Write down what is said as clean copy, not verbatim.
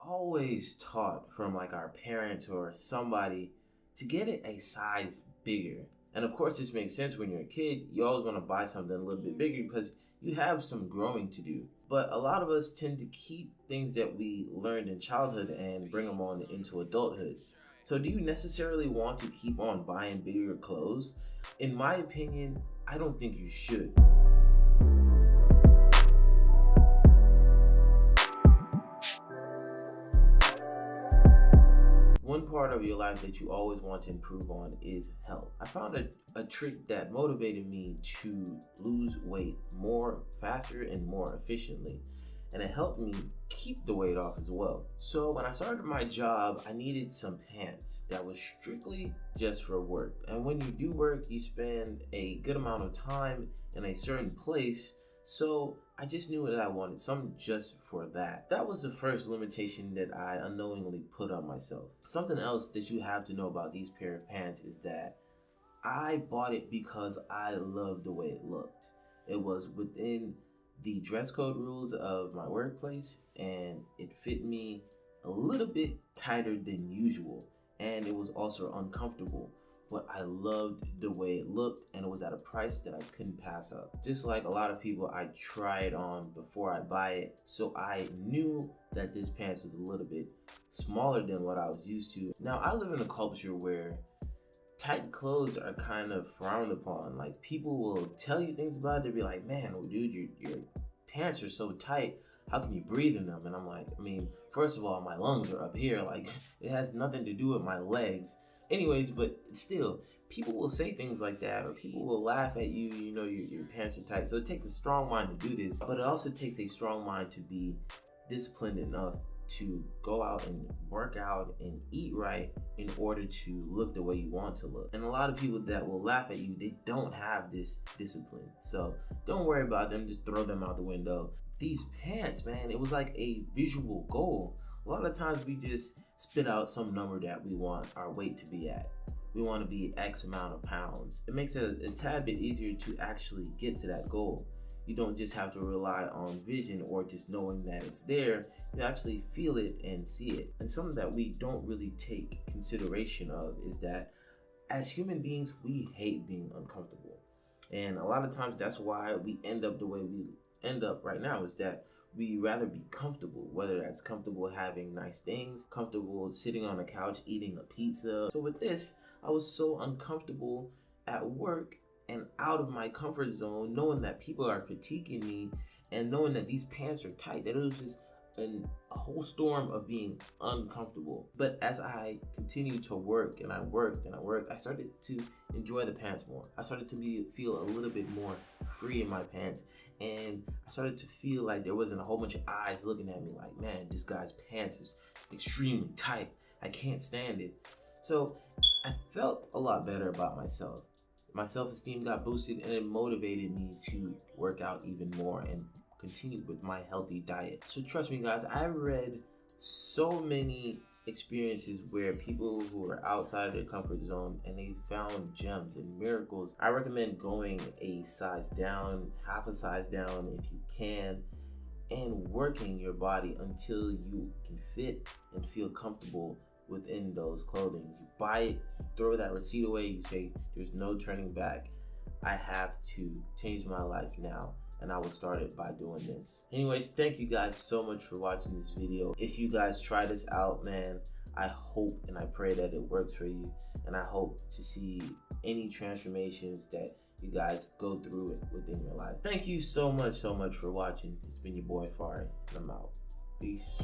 always taught from like our parents or somebody to get it a size bigger. And of course, this makes sense when you're a kid. You always want to buy something a little bit bigger because you have some growing to do. But a lot of us tend to keep things that we learned in childhood and bring them on into adulthood. So do you necessarily want to keep on buying bigger clothes? In my opinion, I don't think you should. One part of your life that you always want to improve on is health. I found a trick that motivated me to lose weight more faster and more efficiently, and it helped me keep the weight off as well. So when I started my job, I needed some pants that was strictly just for work. And when you do work, you spend a good amount of time in a certain place. So I just knew that I wanted something just for that. That was the first limitation that I unknowingly put on myself. Something else that you have to know about these pair of pants is that I bought it because I loved the way it looked. It was within the dress code rules of my workplace, and it fit me a little bit tighter than usual, and it was also uncomfortable. But I loved the way it looked, and it was at a price that I couldn't pass up. Just like a lot of people, I try it on before I buy it, so I knew that this pants was a little bit smaller than what I was used to. Now, I live in a culture where tight clothes are kind of frowned upon. Like, people will tell you things about it. They'll be like, man, dude, your pants are so tight. How can you breathe in them? And I'm like, first of all, my lungs are up here. Like, it has nothing to do with my legs. Anyways, but still, people will say things like that, or people will laugh at you, your pants are tight. So it takes a strong mind to do this, but it also takes a strong mind to be disciplined enough to go out and work out and eat right in order to look the way you want to look. And a lot of people that will laugh at you, they don't have this discipline. So don't worry about them, just throw them out the window. These pants, man, it was like a visual goal. A lot of times we just spit out some number that we want our weight to be at. We want to be X amount of pounds. It makes it a tad bit easier to actually get to that goal. You don't just have to rely on vision or just knowing that it's there. You actually feel it and see it. And something that we don't really take consideration of is that as human beings, we hate being uncomfortable. And a lot of times that's why we end up the way we end up right now, is that we rather be comfortable, whether that's comfortable having nice things, comfortable sitting on a couch eating a pizza. So with this, I was so uncomfortable at work and out of my comfort zone, knowing that people are critiquing me and knowing that these pants are tight, that it was just a whole storm of being uncomfortable. But as I continued to work and I worked, I started to enjoy the pants more. I started to feel a little bit more free in my pants, and I started to feel like there wasn't a whole bunch of eyes looking at me like, man, this guy's pants is extremely tight. I can't stand it. So I felt a lot better about myself. My self-esteem got boosted, and it motivated me to work out even more and continue with my healthy diet. So trust me, guys, I read so many experiences where people who were outside of their comfort zone and they found gems and miracles. I recommend going a size down, half a size down if you can, and working your body until you can fit and feel comfortable within those clothing. You buy it, you throw that receipt away, you say, there's no turning back. I have to change my life now, and I will start it by doing this. Anyways, thank you guys so much for watching this video. If you guys try this out, man, I hope and I pray that it works for you, and I hope to see any transformations that you guys go through it within your life. Thank you so much for watching. It's been your boy Fari, and I'm out. Peace.